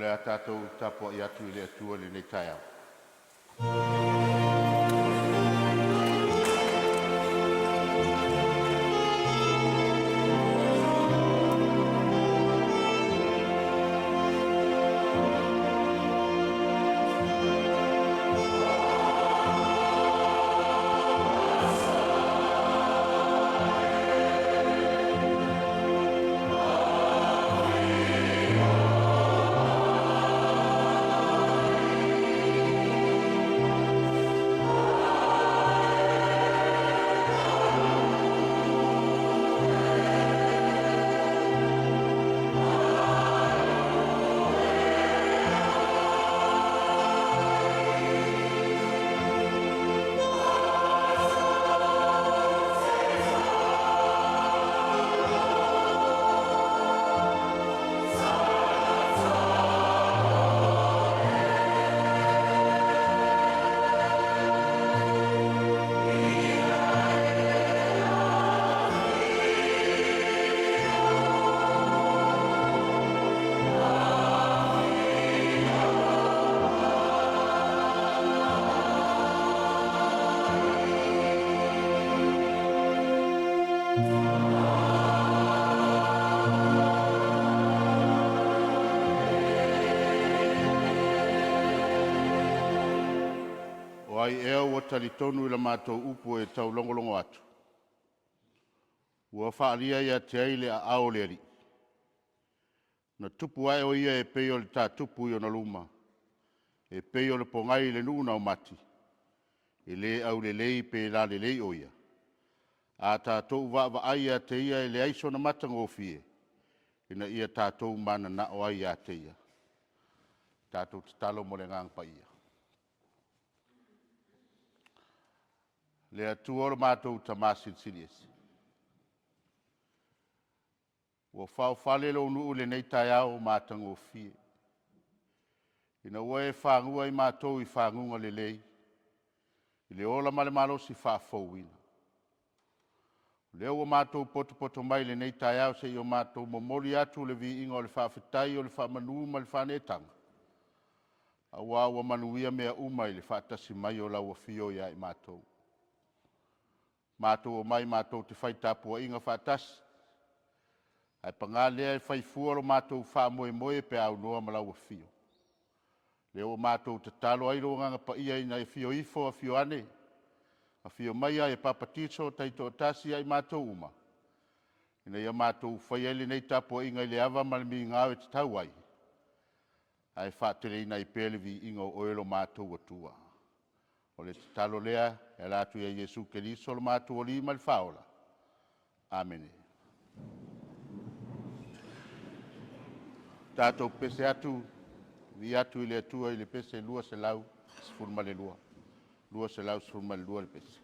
le a tātou tapo i atu i le atua le nei tai au. Ai ea ua talitonu i la mātou upu e tau longolongo atu. Ua whaalia ia te aile a aoleari. Na tupu ai o ia e peo le tā tupu i o na luma. E peo le pongai le nuna o mati. E le au le lei pe la le lei o ia. A tātou wa ai a te ia e le aiso na matango fie. Ina ia tātou mana na o ai a te ia. Tātou te talo mo le ngang pa ia. Le atua o mātou ta māsinsili esi. Ua whao lo nuu le nei tai au mātango fie. Ina ua e whangua i mātou i whangunga le lei. I le ola male malo si whafouina. Leo ua mātou poto mai le nei tai au se i o mātou momoli atu le vi inga o le whawhitai o le whamanu ma le whanetanga. A ua manuia mea umai le whaatasi mai o la ua fio ia i mātou. Mātou o mai mātou te whaitapua inga whaatasi. Ai pangā lea e whaifuaro mātou whamoe pe au noa malaua fio. Leo mātou te talo airo nganga pa ia ina e fio ifo a fio ane. A fio mai e papatiso taito tasi ai mātou uma. Ina ia mātou whaiele nei tapua inga i le awa malmi ngāwe te tau ai. Ai whaatere ina i pelevi inga o oelo mātou atua. O le te talo lea, e lātu ia Jesu Keriso lo mātou o lima le whaola. Amen. Tātou pese atu, vi atu i le atua i le pese lua se lau, sifurma le lua. Lua se lau, sifurma le lua le pese.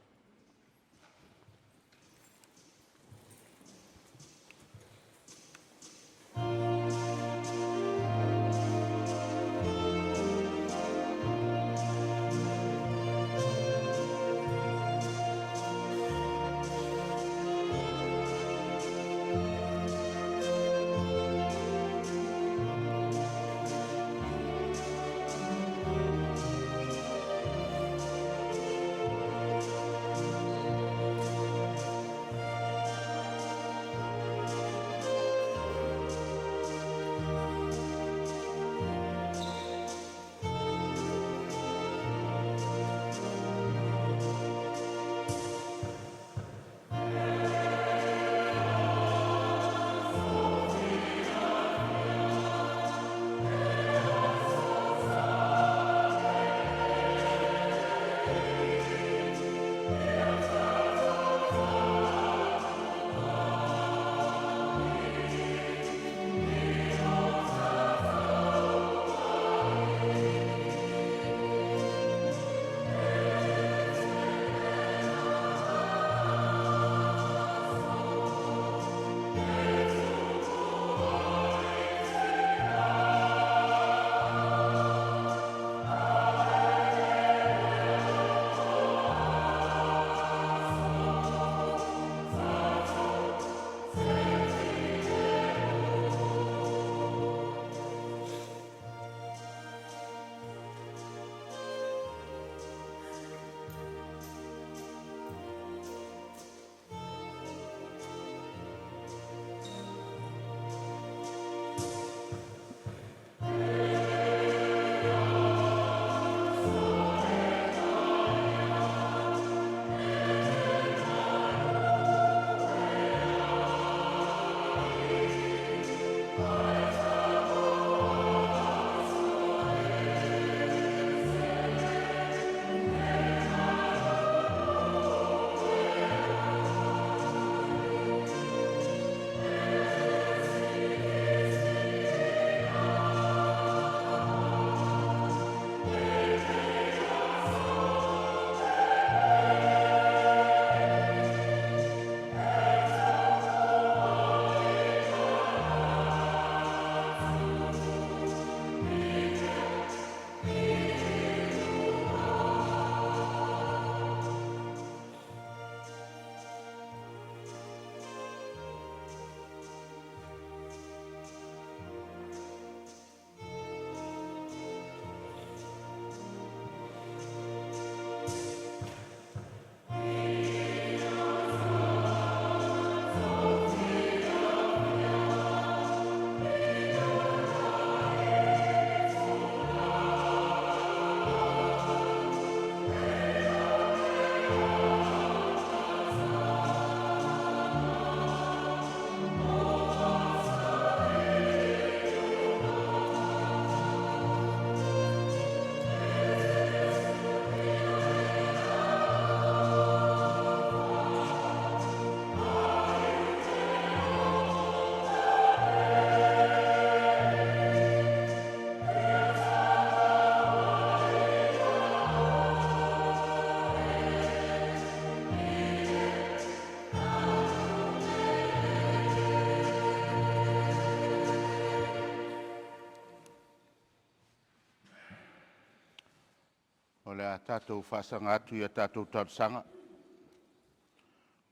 O le a tātou whaasanga atu i a tātou tausanga.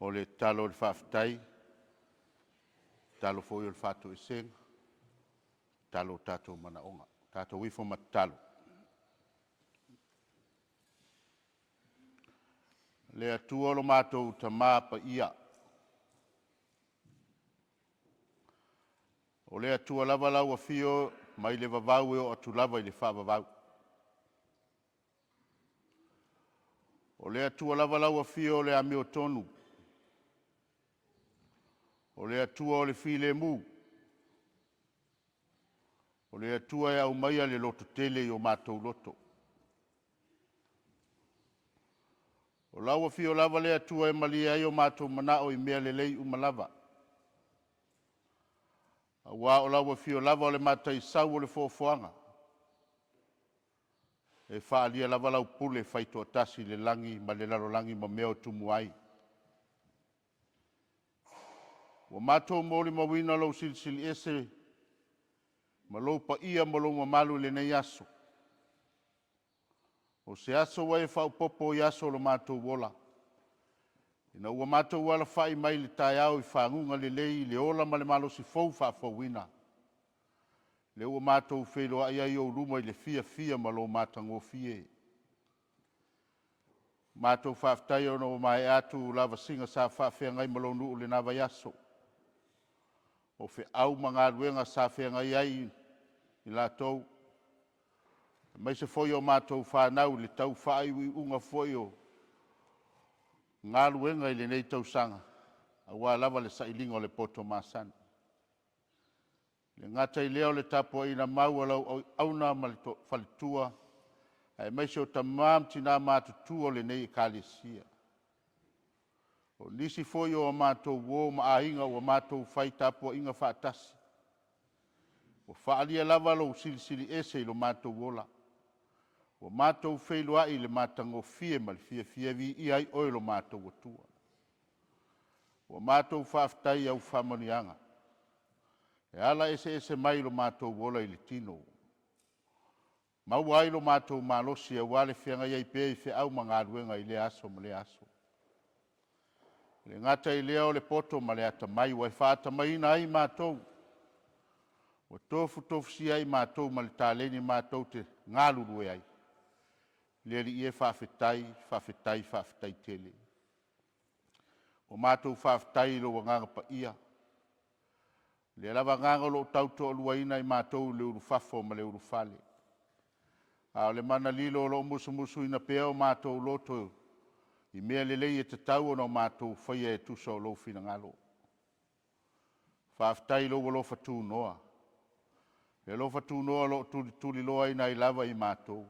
O le talo le whaafitai. Talo fōi o le whātou e seng. Talo tātou manaonga. Tātou wifo matalo. Le atua o lo mātou ta māpa ia. O le atua lava lau a fio mai le vavau e o atu lava i le whaavavau. O le atua lava lau a fio o le amio tonu. O le atua o le file mu. O le atua e au maia le loto tele i o Mātū loto. O lau a fio lava le atua e malia i o Mātū manao i mea le lei umalava. A wā o lau a fio lava o le matai sau o le fōfuanga. E whaalia lava lau pule Faitoto'a le langi ma le lalo langi ma mea o tumu ai. Wa Mātū mōli mawina lau silisili ese ma lou pa ia ma lou mamalu le nei aso. O se aso wa e whaupopo i aso lo Mātū wola. Ina ua Mātū wala whai mai le tai au i whangunga le lei le ola ma le malo si fau whawina. Le ua Mātū whelo ai ai o ruma i le fia ma lo mātango fie. Mātū whaftai o no mai atu lava singa sa whawhia ngai ma lo nuu le nawa yaso. O fe au mga ruenga sa whia ngai ai i la tau. Mai se foi o Mātū whanau le tau whai ui unga foi o ngā luenga i le nei tausanga. A wā lava le sailinga o le poto masani. Le ngata i leo le tapua ina maua lau auna ma le whalitua. Ai mai se o tamam tina Mātū o le nei kalesia. O nisi foi o Mātū wō ma ainga o Mātū whai tapua inga whaatasi. O whaalia lava lau silisili ese i lo Mātū wola. O Mātū wheilua i le mātango fie ma le fia vi i ai oilo Mātū atua. O Mātū whaftai au whamanianga. E ala ese mai lo Mātū wola i le tino. Mau ai lo Mātū malosi e wale whianga iai pēi whi au mga aruenga i le aso ma le aso. Le ngata i leo le poto ma le ata mai wai whaata mai na ai Mātū. O tofu si ai Mātū ma le tāleni Mātū te ngāluru e ai. Le li e whawhetai tele. O Mātū whawhetai lo wanganga pa ia. Le lava nganga lo tauto aluaina i Mātū le urufafo ma le urufale. A le mana lilo lo musu ina peo Mātū loto i mea le lei e te tau no Mātū whaia e tuso lo fina ngalo. Whawhetai lo walo fatu noa. Le lo fatu noa lo tuli loa ina i lava i Mātū.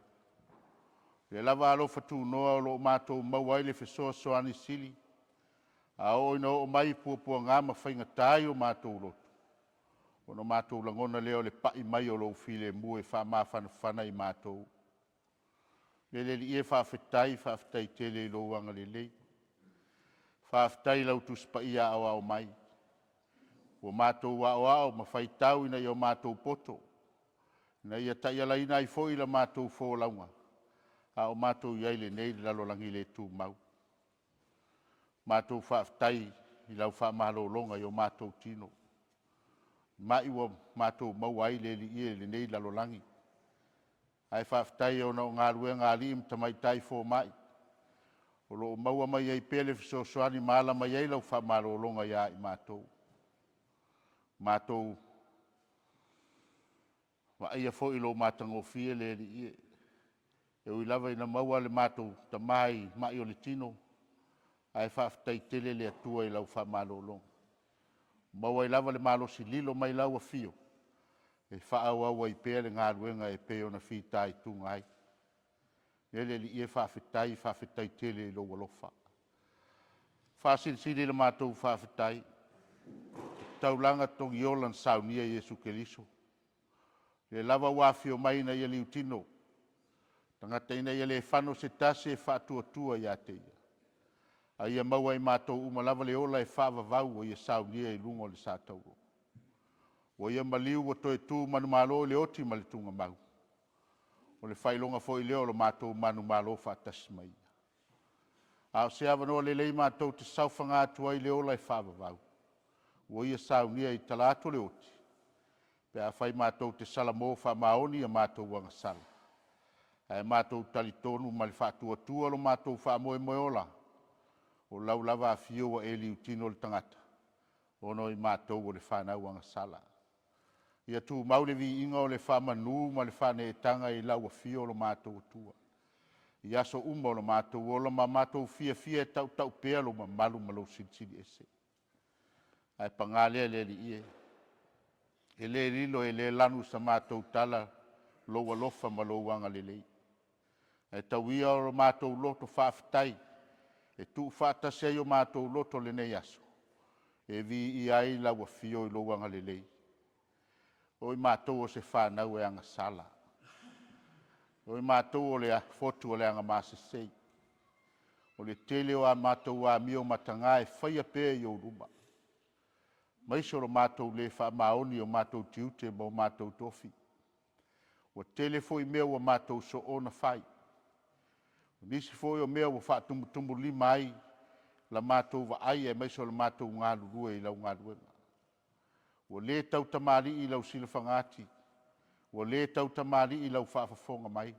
Le lava alo fatu noa lo Mātū mawai le Fesoasoani sili. A o ina o mai pua ngama whainga tai o Mātū lotu. O no Mātū langona leo le pai mai o lo file mue wha mawhana i Mātū. Le li e whawhetai tele i lo wanga le lei. Whawhetai lau tuspa ia au mai. O Mātū au ma whaitau ina i o Mātū poto. Na ia taiala ina i fo ila Mātū fo launga. A o Mātū iai le nei lalo langi le tū mau. Mātū whaafitai i lau whaamahalolonga i o Mātū tino. Mai ua Mātū mau ai le li ie le nei lalo langi. Ai whaafitai o nao ngā ruenga alim tamai tai fō mai. O lo maua mai ai pele Fesoasoani maala mai ai lau whaamahalolonga ia i Mātū. Mātū wa ia fo i lo mātango fie le li ie. E ui lava ina maua le Mātū tamai mai o le tino. Ai whaafitai tele le atua i lau whamalolong. Maua i lava le malo si lilo mai lau a fio. E whaau i pēr le ngā ruenga e pēo na whitai tunga ai. Ele li e whaafitai tele i lau alofa. Whaasilisili le Mātū whaafitai. Taulanga tongi olan saunia Jesu Keriso. Le lava wafio mai na ia liu tino. Tangata ina ia le whano se tase e whaatua ia te ia. A ia maua i Mātū umalava le ola e whaavavau o ia saunia i lungo le sātauro. O ia maliu o toe tū manumalo le oti ma le tunga mau. o le whailonga fo i leo lo mātou manu malo whaatasi mai. Ao se avanoa lelei mātou te sauwhanga atua i leo lai whaavavau. Ua ia saunia i talato le oti. Pe a whai mātou te salamo wha maoni a mātou wanga sala. Ai mātou talitonu ma le whaatuatua lo mātou wha moe moe ola. O lau lava a fio wa eli utino le tangata. Ono i mātou o le whanau wanga sala. Ia tu maule vi inga o le whamanu ma le whane e tanga i lau a fio lo mātou atua. Ia so uma o le mātou ola ma mātou fia fia e tau tau pea lo ma malu malo sinsini ese. Ai pangale le li ie. E le rilo e le lanu sa mātou tala lo walofa ma lo wanga le lei. E tau ia o mātou loto whaafitai. E tu whaatase o mātou loto le nei aso. E vi i ai la wa fio i lo wanga le lei. O i mātou o se whanau e anga sala. O i mātou o le fotu o le anga māsesei. O le tele o a mātou a mio matanga e whaia pē i o ruma. Maiso lo mātou le wha maoni o mātou tiute mo mātou tofi. O tele fo i mea o mātou so ona whai. O nisi fo i o mea o wha tumutumu lima ai la mātou wa ai e maiso lo mātou ngā lurue i lau ngā luenga. O le tau tamari i lau sila whangati. O le tau tamari i lau whaafafonga mai.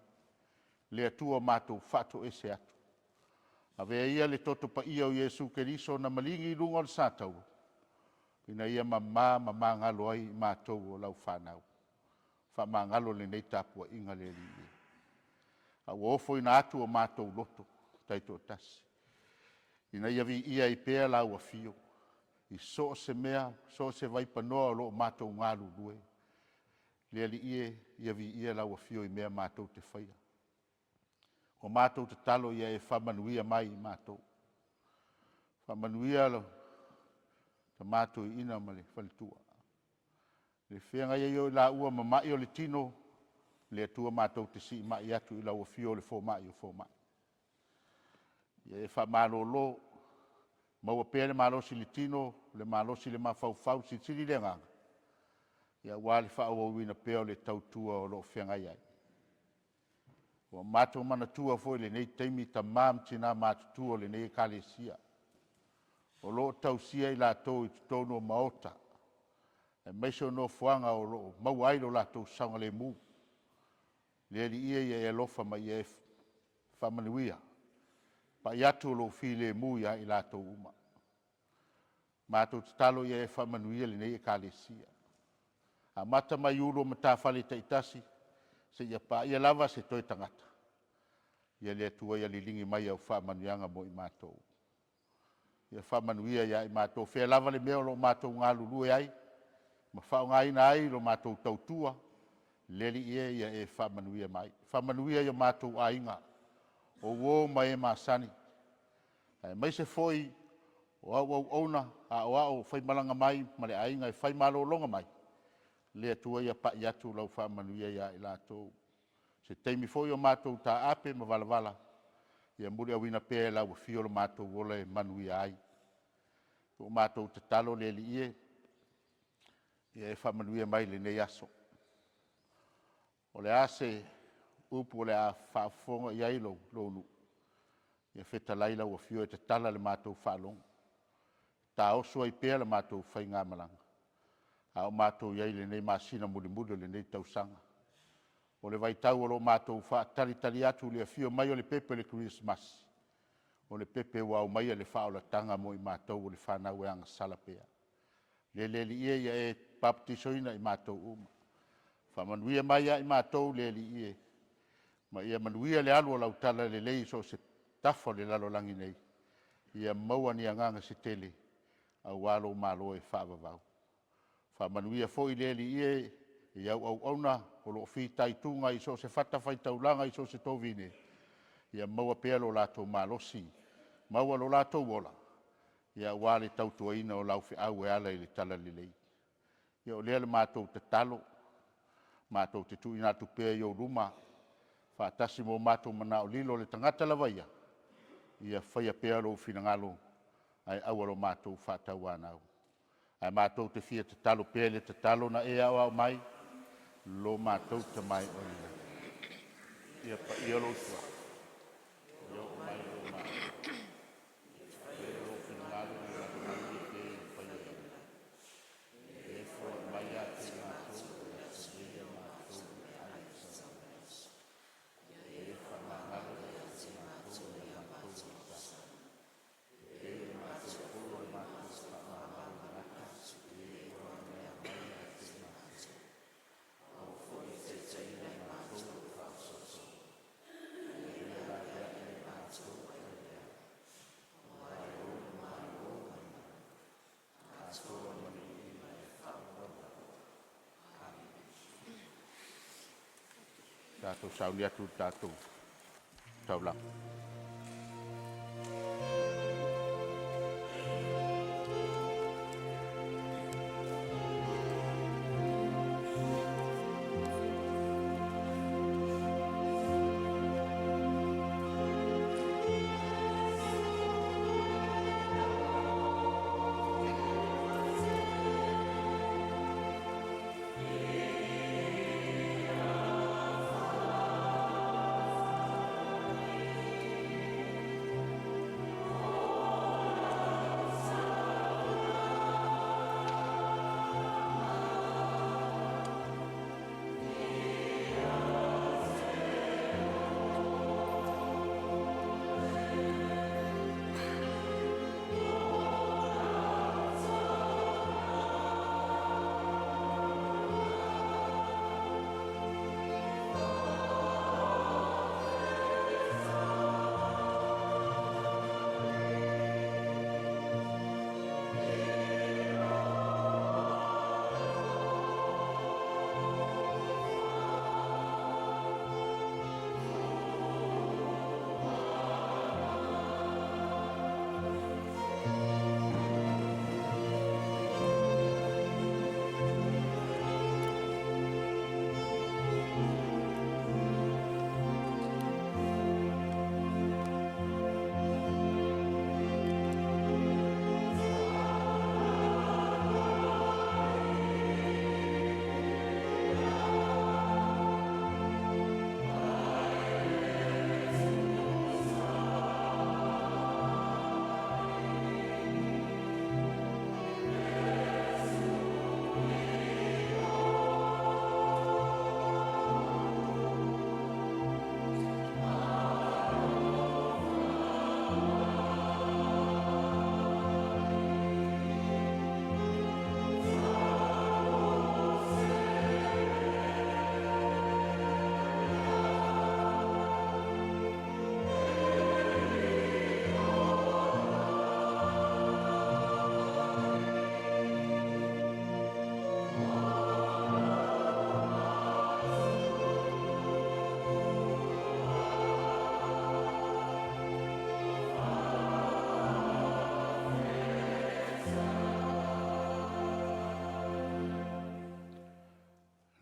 Le atua mātou whato ese atu. A vea ia le toto pa ia o Jesu Keriso na malingi i lunga o le sātau. Ina ia mama ngalo ai mātou o lau whanau. Wha ngalo le nei tāpua inga le li. A uofo ina atu o mātou loto, taito tasi. Ina ia vi ia i pēa lau a fio. I so se mea, so se vaipanoa o lo mātou ngalu lue. Le li ia vi ia lau a fio i mea mātou te whaia. O mātou te talo ia e whamanuia mai i mātou. Whamanuia lo. Ta mātou ina ma le whalitua. Le whenga ia i la ua ma mai o le tino, le atua mātou te si mai atu i la ua fio le fō mai o fō mai. Ia e whamalo lo, maua pēle malosi le tino, le malosi le mawhau si tiri le nganga. Ia wale whao wina pēo le tautua o lo whenga iai. O mātou Manatu Autu le nei teimi ta mam tina Mātū le nei kalesia. O lo tausia i lātou i tutono maota. E meiso no fuanga o lo mau ai lo lātou saunga le mu. Le li ia e lofa ma ia e whamanuia. Pa iatu lo fi le mu ia i lātou uma. Mātou talo ia e whamanuia le nei e kālesia. A mata mai uro ma tāwhale taitasi. Se ia pa ia lava se toi tangata. Ia le atua ia li lingi mai au whamanuianga mo i mātou. Ia whamanuia ia i mātou. Whea lava le meo lo mātou ngā lulue ai. Ma whao ngā ina ai lo mātou tautua. Leli ia e whamanuia mai. Whamanuia ia mātou a inga. O wō mai e masani. Mai se foi o au ona a o au whaimalanga mai. Ma le a inga e Faimalo longa mai. Le atua ia pa i atu lau whamanuia ia i lātou. Se teimi foi o mātou tā ape ma vala. Ia Muli'awina pēe lau a fio lo mātou wola e manuia ai. O mātou te talo le li ie. Ia e whamanuia mai le nei aso. O le ase upu o le a whaafonga i ai lo nu. Ia wheta lai lau a fio e te tala le mātou whaalong. Tā osua i pēe le mātou whai ngā malanga. A o mātou iai le nei masina mulimudu le nei tausanga. O le vaitau o lo mātou whaatari atu le fio mai o le pepe le Christmas. O le pepe wau mai le whaola tanga mo i mātou o le whanau e anga salapea. Le li ia e baptisoina i mātou uma. Whamanuia mai i mātou le li ia. Ma ia manuia le alu o lau tala le lei so se tafo le lalo langi nei. Ia maua ni anganga se tele. Au walo malo e whaavavau. Whamanuia fo i le li ia. Ia au auna o lo fi taitunga i so se fata faitaulanga i so se tovine. Ia maua pea lo lātou malosi. Maua lo lātou wola. Ia wale tautuaina o lau fi au e ala i le tala li lei. Ia o lea le mātou te talo. Mātou te tuina atu pea i o ruma. Whaatasi mo mātou mana o lilo le tangata lavaia. Ia whaia pea lo fina ngalo. Ai awalo mātou whaatau anau. Ai mātou te fia te talo pea le te talo na e au mai. Lo mātou te mai o lina. ia pa ia lotua. Ia o mai o mai. Ia o finalo ni la mani te pa ia. E fo mai a te Mātū, ia Mātū, e whamangalo te Mātū, ia Mātū, e Mātū puro Mātū, whamangalo naka, e o mea mai a te Mātū. Au fwoi te teina Mātū, whasoso. E la ia e Mātū, tātou sauni atu tātou taulang.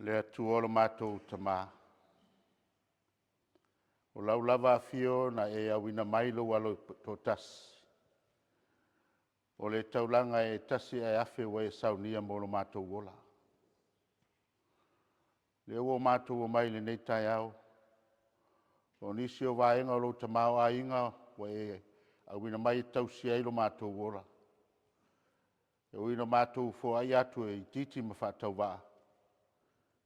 Le atu o le mātou tamā. O lau lava fio na e awina Milo walo to tas. O le taulanga e tasi e afe wa e saunia mo lo mātou wola. Le o mātou o mai le nei tai au. O nisi o vaenga o lo tamau a inga wa e awina mai tausi ai lo mātou wola. E uina mātou fo ai atu e titi mawhatau waa.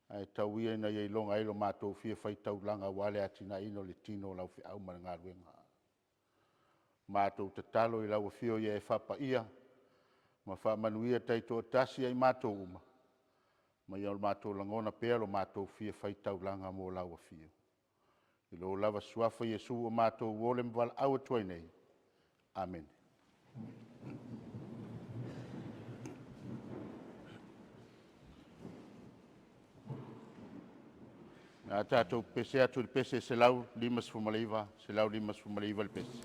Ai tau ia na ye longa ilo mātou fia whaitau langa wale atina ino le tino lau fi au mana ngā ruenga. Mātou te talo i lau fio ia e whapa ia, ma whamanuia teito tasi ai mātou uma. Ma ia o mātou langona pēr o mātou fia whaitau langa mō lau fio. I lo lava suafa Jesu o mātou wole mwala au atuai nei. Amen. Nā tātou pese atu le pese se lau limas fumaleiva, se lau limas fumaleiva le pese.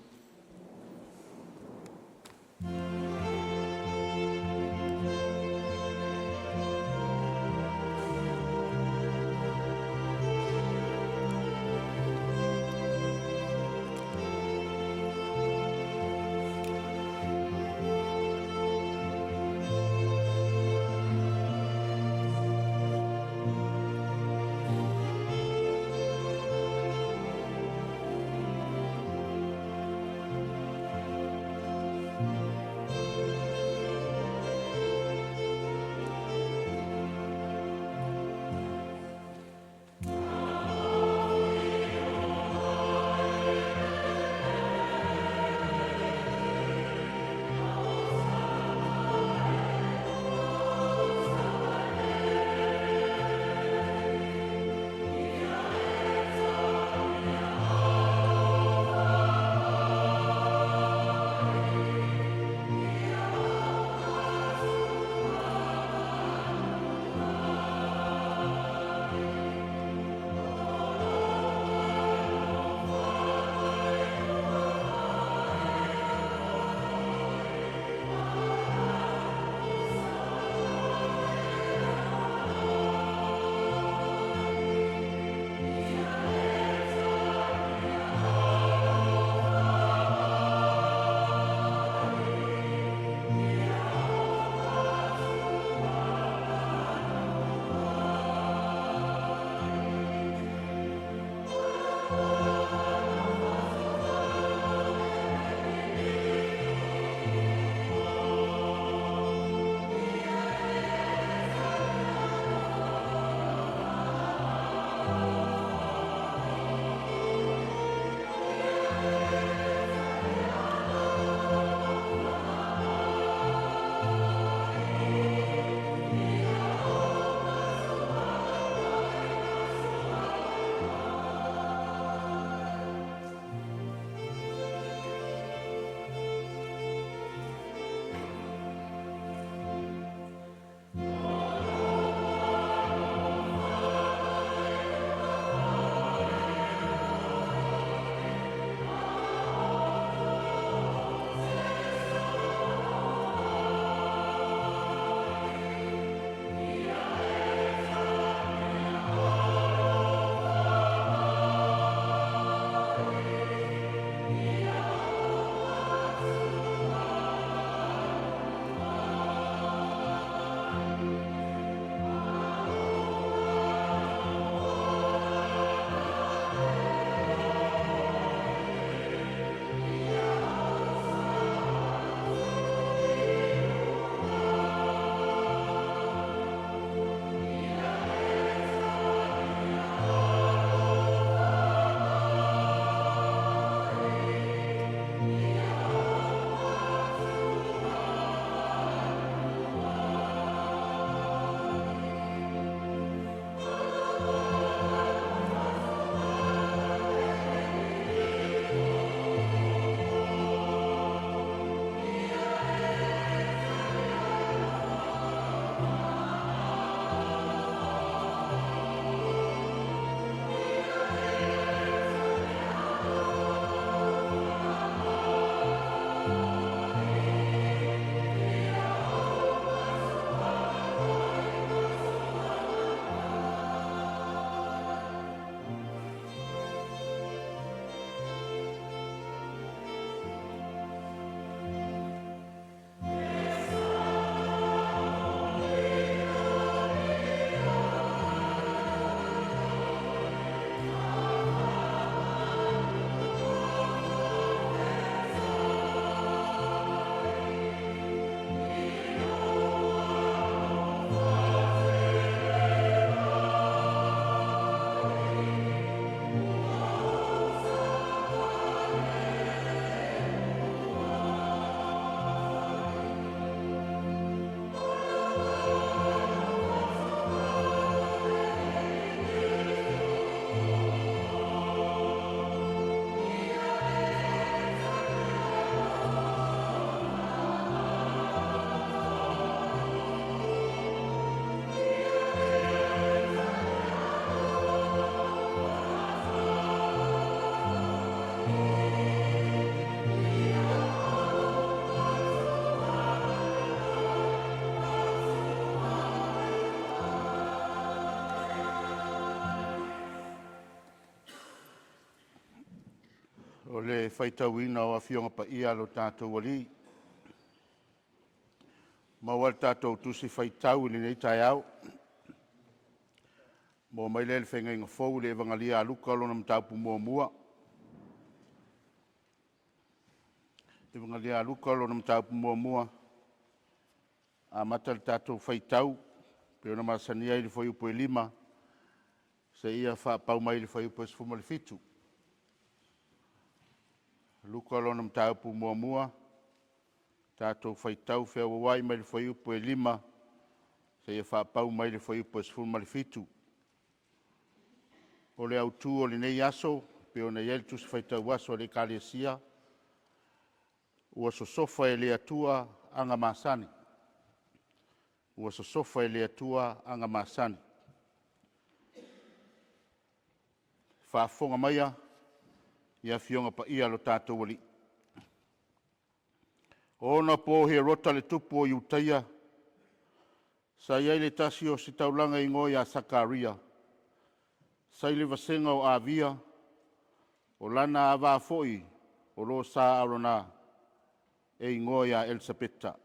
le faitauina o afionga pa ia lo tātou wali. Mawal tātou tusi faitau ni nei tai au. Mo mai le whenga inga fau le evangalia a luka lo na mtaupu mua mua. Evangalia a luka lo na mtaupu mua mua. A mata le tātou faitau. Peo na masani ai le foi upo e lima. Se ia wha pau mai le foi upo e sfuma le fitu. Luka lo na mtaupu mua mua. Tātou faitau whea wawai mai le foi upo e lima. Se ia wha pau mai le foi upo e sfuma le fitu. O le Autu o le nei aso. Peo na iel tusi faitau aso le kalesia. Ua sosofa e le Atua anga masani. Ua sosofa e le Atua anga masani. Whaafonga maia, ia fionga pa ia lo tātou wali. Ona po he rota le tupu o iutaia, sa iai le tasi o si taulanga i ngoia Sakaria. Sa ile vasenga o avia, o lana ava foi, o lo sa arona, e ngoia Elsapeta.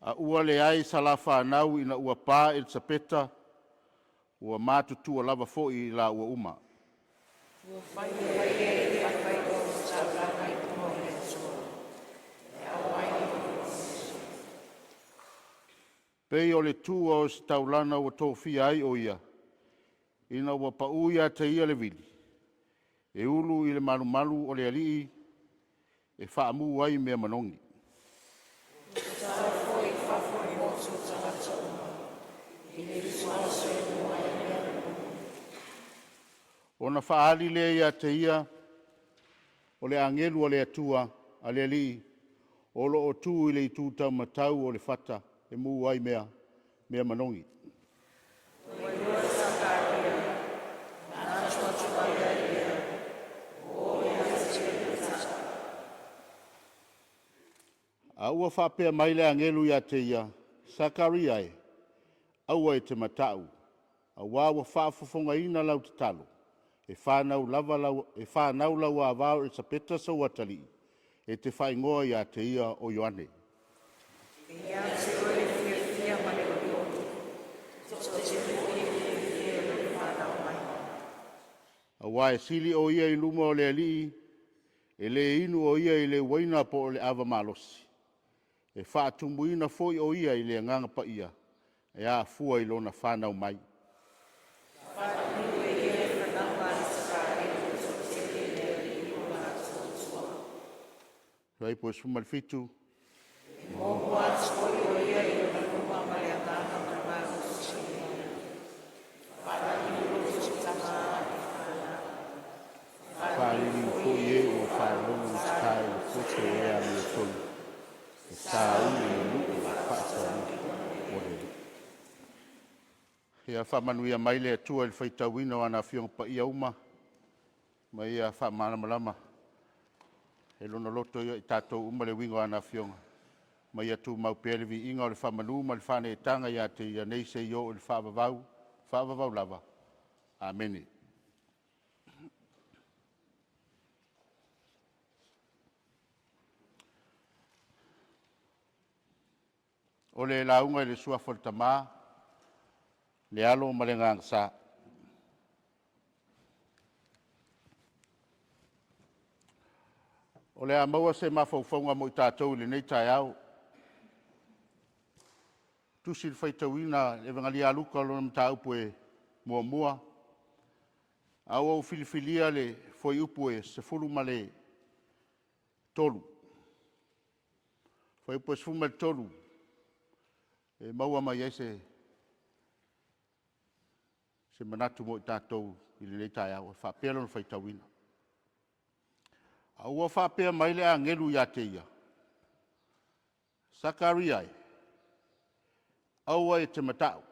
A ua le ai salafa anau ina ua pā Elsapeta, ua Mātū lava foi la ua uma. Pei o le tua o si taulana ua tōwhia ai o ia, ina ua pauia te ia le vili. E ulu i le malu o le alii, e whaamu ai mea manongi. Ona whaali le ia te ia, o le angelu o le atua, a le alii, o lo o tū i le i tūtau matau o le whata, e mu ai mea manongi. A ua whapea mai le angelu ia te ia, Sakariae, aua e te matau, a wawa whaafofonga ina lau te talo, e whanau lau a vau e sapeta sa watali, e te whaingoa ia te ia o Ioane. A wae sili o ia i luma o le alii, e le inu o ia i le waina po o le ava malosi. E whaatumuina foi o ia i le nganga pa ia, e a fua i lona whanau mai. Rai po suma le fitu. Whaini po ie o whaelongo i stai o fote e a mi o tolu. E sa ui o luku o whaasani o le. Ia whamanuia mai le atua i le whaitauina o ana fionga pa ia uma. Ma ia whamalama. E lona loto i tātou uma le wingo ana fionga. Ma ia tu mau pēlevi inga o le whamanu ma le whane e tanga ia te ia neise i o le whaavavau lava. Amene. O le launga i le sua wharitama, le alo ma le ngang sa. O le amaua se mawhauwhaunga mo i tātou le nei tai au. Tusi le whaitauina e vangali aluka lo na mta upu e mua. Au au filifilia le foi upu e se fulu ma le tolu. Foi upu e se fulu ma le tolu. E maua mai e se manatu mo i tātou i le nei tai au. E whapelo na whaitauina. A ua whapea mai le angelu ia te ia. Sakariae. Aua e te matau.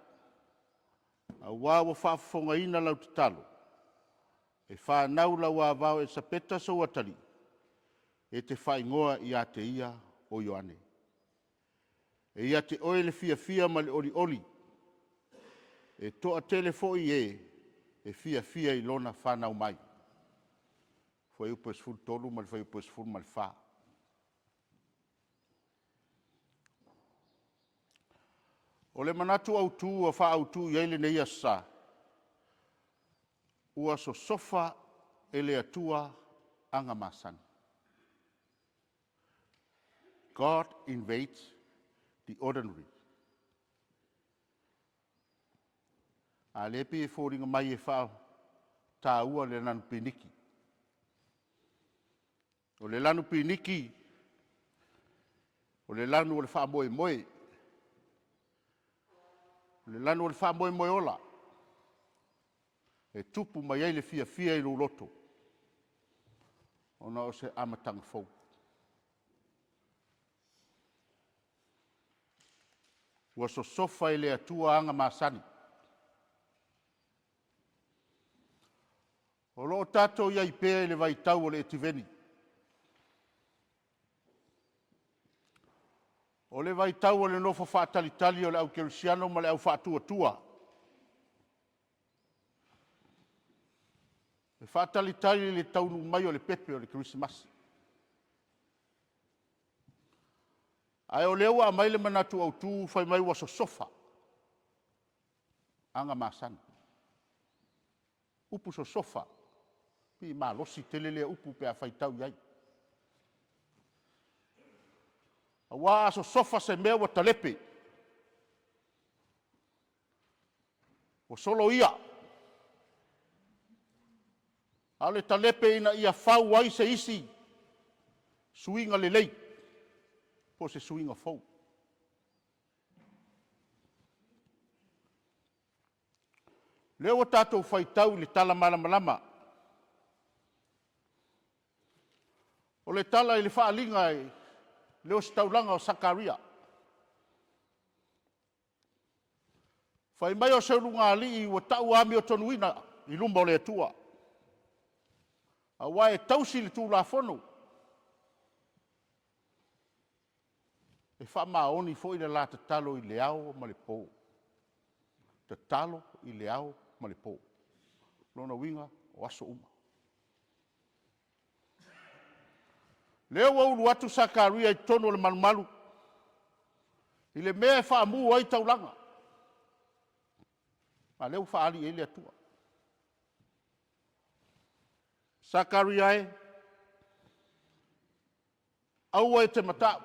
A wawa whaafonga ina lau te talo. E whanau lau a vau e sapeta sa watali. E te whaingoa ia te ia o Ioane. E ia te oe le fia ma le oli. E toa tele fo'i e fia I lona whanau mai. Foi upo sful tolu ma le foi upo sful ma le wha. O le Manatu Autu a wha autu I eile nei Aso Sā. Ua sosofa e le atua anga masani. God invades the ordinary. A lepi e fōringa mai e whao tā ua le lanu piniki. O le lanu piniki, o le lanu o le wha moe. O le lanu o le wha moe ola. E tupu mai ei le fia I loto. Ona o se amatanga fau. Ua sosofa I le atua anga masani. O loo tātou iai pēa I le vaitau o le etiveni. O le vaitau o le nofo whaatalitali o le au kerusiano ma le au whaatuatua. E whaatalitali le taunu mai o le pepe o le Christmas. Ai o leo a mai le Manatu Autu fai mai wa sosofa. Anga masani. Upu sosofa. Pi ma losi telele upu pe a faitau iai. A wa sosofa se mea wa talepe. O solo ia. Ale talepe ina ia fau ai se isi. Suinga le lei. Po se suinga fau. Leo o tātou faitau le tala malama. O le tala I le whaalinga e leo se taulanga o Sakaria. Whai mai o seurunga ali I wa tau ami o tonuina I lumba o le atua. A wae tausi le tū la whono. E wha maoni fo I le la te talo I le ao ma le pō. Te talo I le ao ma le pō. Lona winga o aso uma. Leo ulu atu Sakaria I tono le malumalu. I le mea e wha amu ai taulanga. Ma leo wha ali e le atua. Sakaria aua e te matau.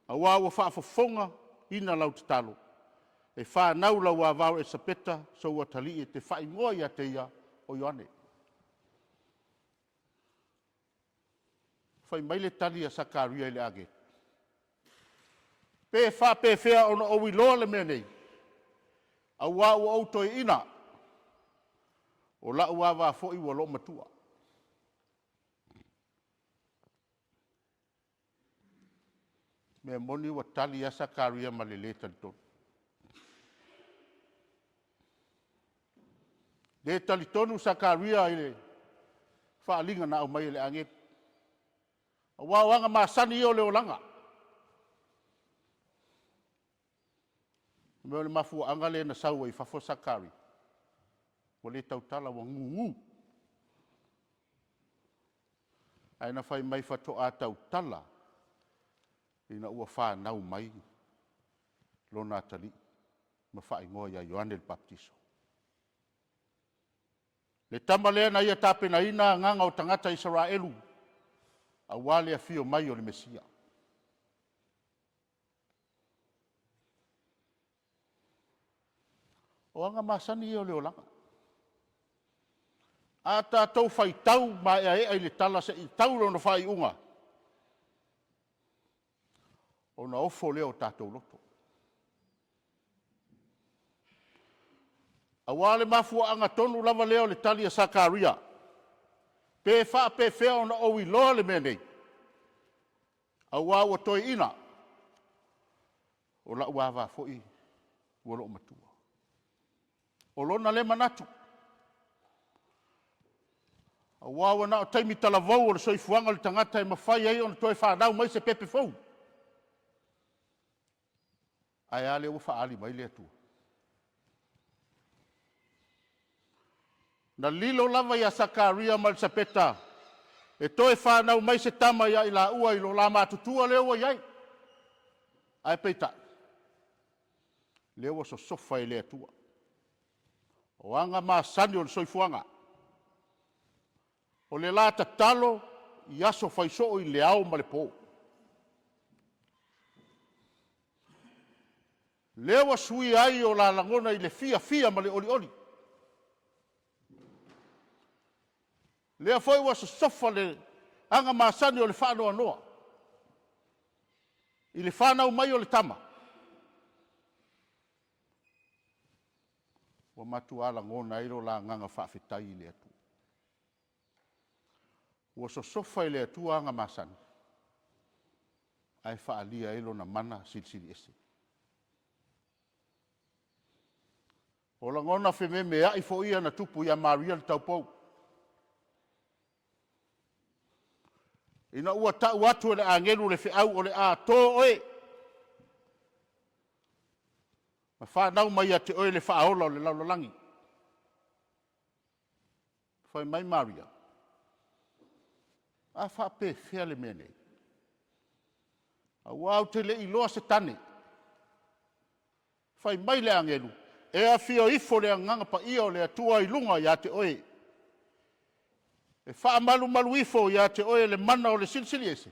Aua ua whaafafonga ina lau te talo. E whanau lau a vau e sapeta so ua tali e te whaingoa I a te ia o Ioane. Whai mai le tali a Sakaria I le age. Pe wha pe whea ona o loa le mea nei. Aua ua auto e ina. O la ua wa fo I wa lo matua. Me moni wa tali a Sakaria ma le le talitonu. Le talitonu Sakaria I le whaalinga na au mai le ange. A wanga masani o le olanga. Me o le mafua anga le na saua I fafo Sakaria. O le tautala wa ngungu. Aina whai mai Faitoto'a tautala. Ina ua whanau mai. Lona tali. Ma whaingoa ia Ioane le baptiso. Le tamalea na ia tapena ina nganga o tangata Israelu. A wale a fio mai o le Mesia. O anga masani o le olanga. A tātou whaitau ma e le tala se I tauro no whai unga. O na ofo leo tātou loto. A wale mafua anga tonu lava leo le tali a Sakaria. Pe wha pe whea o na owi loa le menei. A wāua toi ina. O la uawa foi. Ua lo matua. O lona le manatu. A wāua na o taimi talavau o le soifuanga le tangata e mawhai ai o na toi whanau mai se pepe fau. ai ale ua fa'ali mai le atua. Na lilo lava ia Sakaria ma le sapeta, e toe whanau mai se tama ia i la ua i lo la mātutua leo wa iai. Ai peita, leo wa sosofa i le atua. O anga masani o le soifuanga. O le la tatalo i aso faiso i le au ma le po. Leo wa sui ai o la langona i le fia ma le oli. Lea foi wa sosofa le anga masani o le whanoa noa. I le whanau mai o le tama. Wa matu ala ngona iro la nganga whawhitai i le atu. Wa sosofa i le atu anga masani. Ai whaalia ilo na mana sili ese. O la ngona wheme mea i fo ia na tupu ia Maria le taupou. Ina ua tau atu le angelu le whiau o le a tō oe. Ma whanau mai a te oe le whaola o le laulalangi. Whai mai Maria. A whape whia le mene. A wau te le iloa se tane. Whai mai le angelu. E a whio ifo le anganga pa ia o le atua i lunga ia te oe. E malu ifo ia te oe le mana o le silisili ese.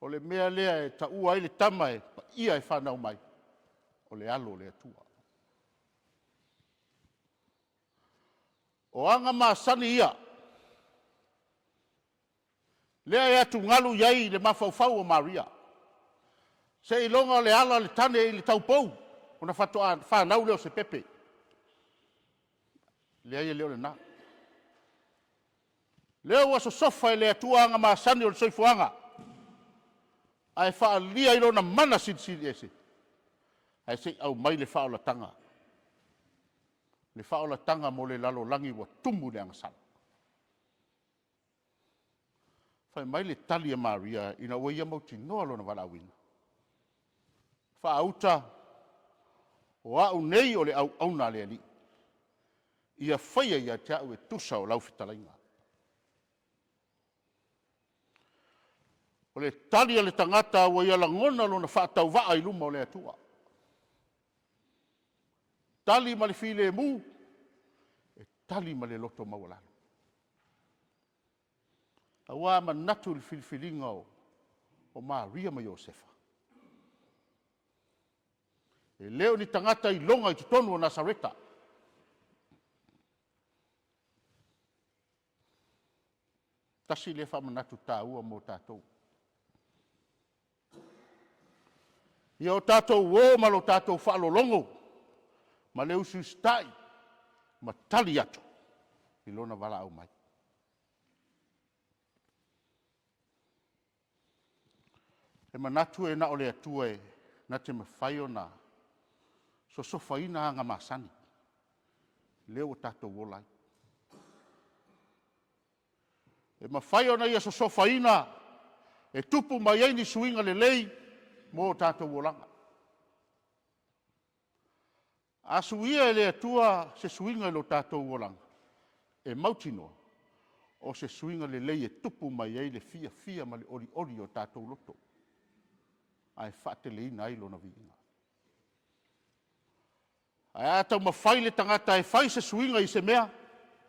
O le mea lea e ta ua i le tama e pa ia e whanau mai. O le alo le atua. O anga masani ia. Lea e atu ngalu iai le mawhauwhau o Maria. Se ilonga o le ala le tane i le taupou. Ona whanau leo se pepe. Lea ia leo le na. Leo wa sosofa i le atua anga masani o le soifuanga. Ai whaalia ilo na mana sili ese. Ai se au mai le whaola tanga. Le whaola tanga mo le lalo langi wa tumu le angasala. Whai mai le tali a Maria ina ua ia mauti noa lo na walawina. Whaauta o au nei o le au auna le ali. Ia whaia ia te au e tusa o laufitalainga. O le tali a le tangata ua ia langona lo na whaatau waa i luma o le atua. Tali ma le file mu, e tali ma le loto mawalalo. Awa manatu le filifilinga o Maria ma Iosefa. E leo ni tangata i longa i tutonu o Nasareta. Tasi le wha manatu tā ua mo tātou. Ia o tātou o malo tātou whaalolongo. Ma leu sustai. Ma tali atu. I lona wala au mai. E manatu e na o le atua e na te mawhai o na sosofa ina anga masani. Leo o tātou o lai. E mawhai o na ia sosofa ina e tupu mai eini suinga le lei mo tātou o langa. A suia e le atua se suinga e lo tātou o langa. E mautinoa o se suinga le lei e tupu mai ei le fia ma le ori o tātou loto. Ai whaate le ina ai lo na viinga. Ai atau mawhai le tangata e whai se suinga i se mea,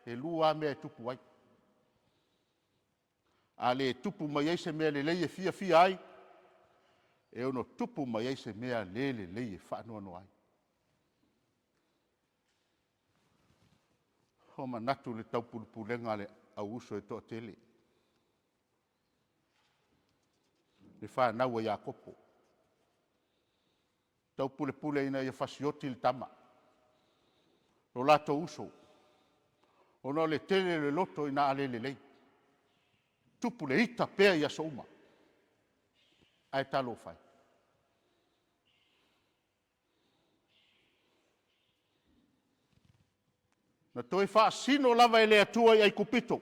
e lua mea e tupu ai. A le tupu mai ei se mea le lei e fia ai, e ono tupu mai ei se mea le lei e whaanoano ai. Ho manatu le taupulupulenga le au uso e toa tele. Le whanau a Iakopo. Taupule ina ia fasioti le tama. Lo lato uso. Ono le tele le loto ina ale le lei. Tupu le ita pea ia souma. Ai talo fai. Na toi wha sino lava e le atua i ai kupito.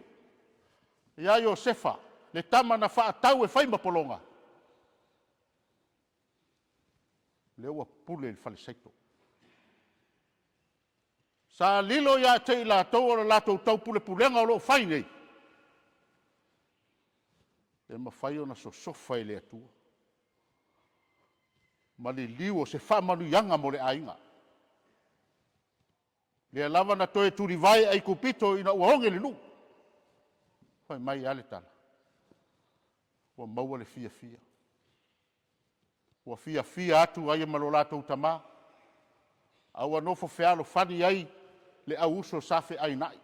Ia Iosefa, le tama na wha tau e whaima polonga. le ua pule le falesaito. Sa lilo ia te i lātou o le lātou tau pule pulenga o loo whai nei. E mawhai o na sosofa i le atua. Ma li liu o se whamanu ianga mo le ainga. Le lava na toe turi vai ai kupito ina ua honge le nu. Whai mai ale tala. Ua maua le fia fia. Ua fia fia atu ai malo lātou tamā. Aua nofo fealo fani ai le au uso safe ai nai.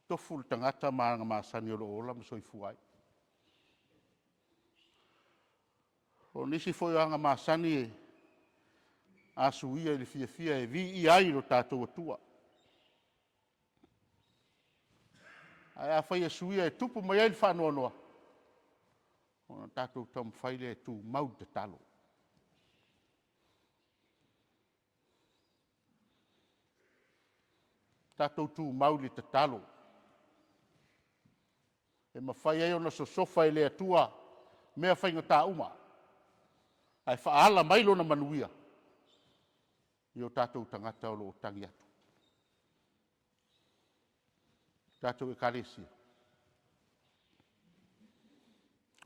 Tofu le tangata maanga masani o lo ola ma soifu ai. O nisi foi anga masani e asu ia le fia fia e vi i ai lo tātou atua. Ai a whai suia e tupu mai ai le whanua noa. O na tātou tam whaile e tu mau te talo. Tātou tu mau le te talo. E mawhai ai o na sosofa i le atua mea whainga tā uma. Ai whaala Milo na manuia. I o tātou tangata o lo tangi atu. Tātou e karesia.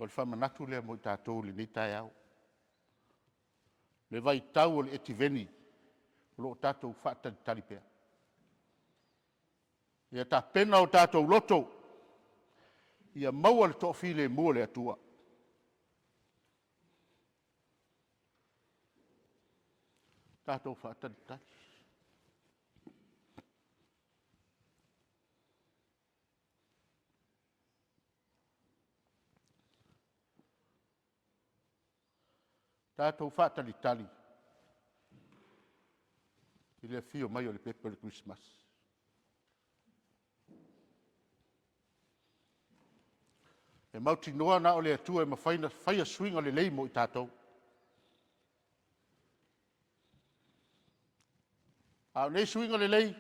O le whamanatu lea mo i tātou le nitai au. Le vai tau o le etiveni o lo tātou whaatari taripea. Ia tā pena o tātou loto. Ia maua le to'ofi le mua le atua. Tātou whaatari tari. Tātou whaatari tari. I le fio mai o le pepe le Christmas. E mauti noa na o le atua e mawhaia swinga le leimo i tātou. A nei swinga le lei,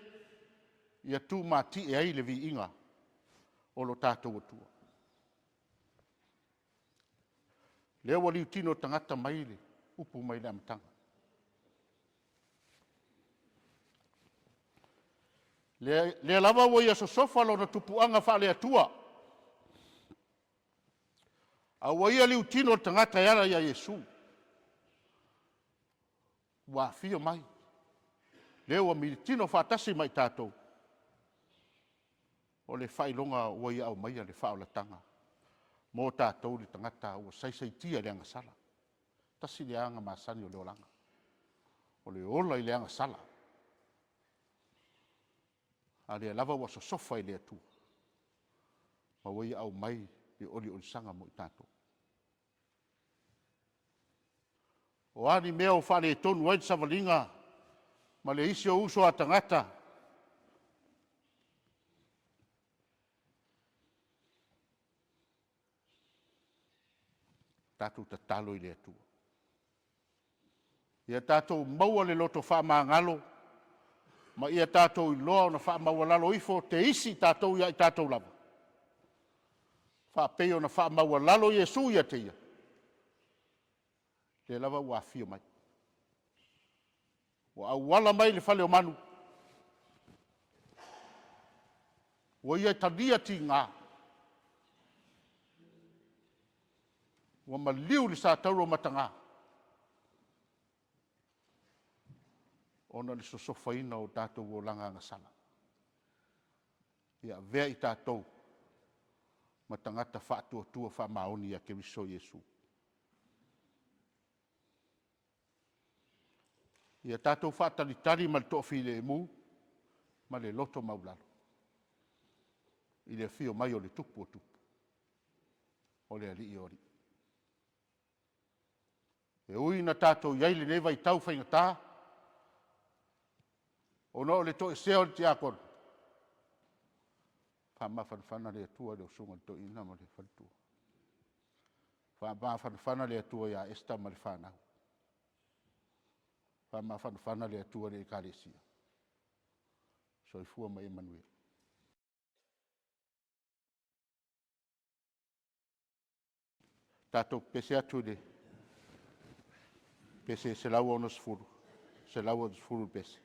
ia tū māti e ai le vi inga o lo tātou atua. Lea wali utino tangata mai le, upu mai le amatanga. Lea lava wa ia sosofa lo na tupuanga wha le atua. A wa ia li utino tangata yara ia Yesu. Wa fia mai. Lea wa militino whaatasi mai tātou. O le whailonga wa ia au mai le whaolatanga. Mō tātou li tangata ua saisaitia le anga sala. Tasi le anga masani o le olanga. O le ola i le anga sala. A le lava wa sosofa i le atua. Ma wai au mai le oli sanga mo i tātou. O ani mea o whare e tonu ai savalinga. Ma le isi o uso a tangata. Tātou ta talo i le atua. Ia tātou maua le loto wha maangalo. Ma ia tātou i loa na wha maua lalo ifo te isi tātou ia i tātou lava. Wha peo na wha maua lalo Yesu ia te ia. Le lava ua fio mai. Ua au wala mai le whale o manu. Ua ia talia ti ngā. Ua maliu li sa tauro matanga. Ona li sosofa ina o tātou o langa ngasala. Ia vea i tātou. Matangata whaatua tua wha maoni a Keriso Yesu. Ia tātou whaatalitari ma le to'ofi le mu. Ma le loto maulalo. I le fio mai o le tupu o tupu. O le ali i ori. E ui na tātou iai le neva i tau whaingatā. O no le toe seo le Tiakono. Whamawhanawhana le atua le usunga le toi ina ma le whantua. Whamawhanawhana le atua ia esta ma le whanau. Whamawhanawhana le atua le ekaresia. Soifua ma Emmanuel. Tātou pese atu le. Pese se lau ono sfuru. Se lau ono sfuru pese.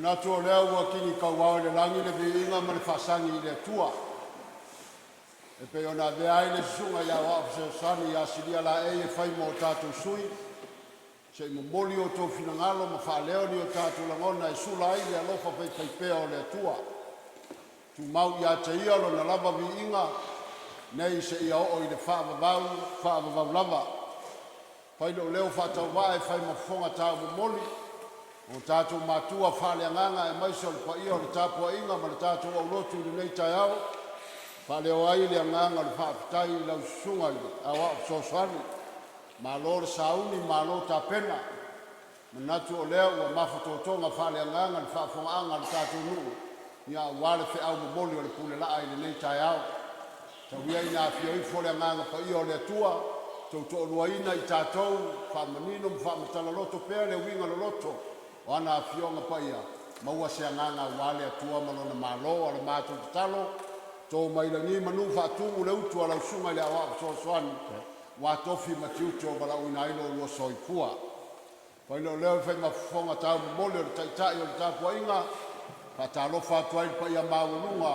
Manatu o lea ua kini kauao le langi le viinga ma le whasangi i le Atua. E pe ona vea i le sunga ia wa Fesoasoani ia Silialaei Faimalo tātou sui. Se i momoli o tō finangalo ma whaaleo ni o tātou langona e sula ai le alofa pei o le Atua. Tu mau ia te ia lo na lava viinga nei se ia o i le whaavavau lava. Pailo leo whaatau wae whai mafonga tāu momoli. O tātou mātua whaleanganga e maiso le paia o le tāpua inga ma le tātou au lotu le nei tai au. Whaleo ai le anganga le whaapitai i lau sunga i Aso Sā. Malo le sauni, malo ta pena. Manatu o leo ua mawhatotonga whaleanganga le whaafongaanga le tātou nuu. Ia wale whi au momoli o le Pulega i le nei tai au. Tawia ina whio i fole anganga paia o le Atua. Tau to'oluaina i tātou whaamanino ma whaamatala loto pēr le winga lo loto. O ana fionga paia, maua se anganga wale Atua malona Malo ala Mātū talo, tō mailangi manu whaatungu le utu ala usunga le awa Fesoasoani, wa tofi matiuti o wala uinailo lua soipua. Pailo leo whai mafonga tau mole o le taitai o le tāpua inga, whaatalo whaatua ili paia maununga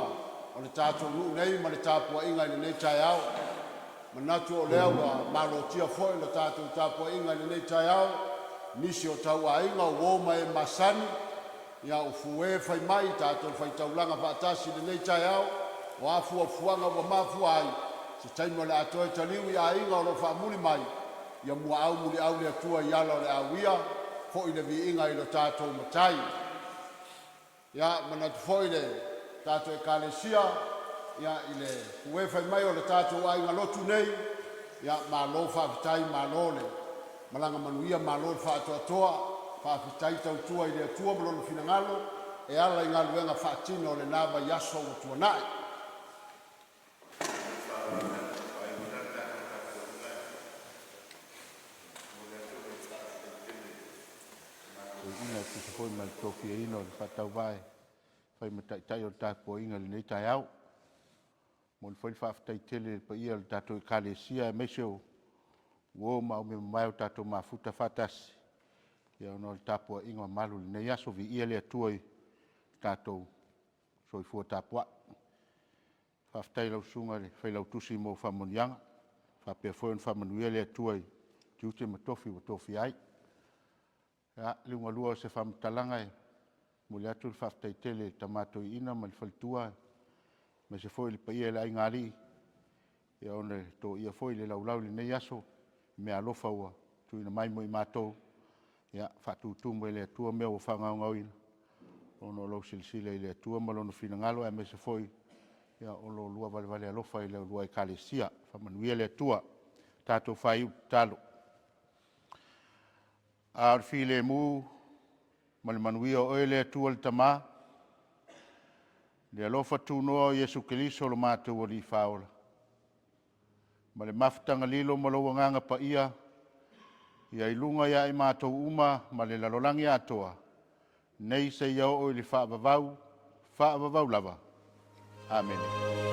o le tātou nuu nei ma le tāpua inga ili nei tai au. Manatu o leo wa malotia foi le tātou tāpua inga ili nei tai au, nisi o tau ainga o woma e masani, ia o fue Faimai tātou faitaulanga whaatasi le nei tai au, o afu o fuanga o mafu ai, se taimo le atoe taliu ia ainga o lo whaamuli mai, ia mua au muli au le atua i ala o le awia, fo i le vi inga i lo tātou matai. Ia manatu fo i le tātou e kalesia, ia i le fue Faimai o le tātou ainga lotu nei, ia malo whaapitai malo le, malanga manuia malo le Faitoto'a, whaapitai tautua i le Atua malona finangalo, e ala i ngā luenga whaatina o le nāwa i Aso o tuanai. Ina ki se hoi mai toki e ino le whatau vai, whai mataitai o tāpua inga le nei tai au. Mo le whai whaapitai tele pa ia le tātou i kalesia e meiseo, wo ma o me mai o tātou mafuta whatasi. Ia ono le tāpua inga malu le nei aso vi ia le Atua i tātou soifua tāpua. Whaapitai lau sunga le whai lau tusi mo whamonianga. Whapea whoen whamanuia le Atua i tiute matofi o tofi ai. Ia liunga lua o se whamatalanga e muli atu le whaapitai tele tamato i ina ma le whalitua. Me se whoi le pa ia le ai ngāri. Ia ono to ia whoi le laulau le nei aso. Me alofa ua tu ina mai mo i mātou ia whaatutumu e le Atua mea o whangaungau ina ono lau silisile i le Atua malono finangalo e me se foi ia olo lua vale alofa i le lua i kalesia whamanuia le Atua tātou whai talo a while mu ma le manuia o e le Atua le tamā le alofa tūnoa o Iesu Keliso lo mātou o li whaola ma le mafutanga lilo ma lo wanganga pa ia ilunga ia i mātou uma ma le lalolangi atoa. Nei se iau o i le whaavavau lava. Amen.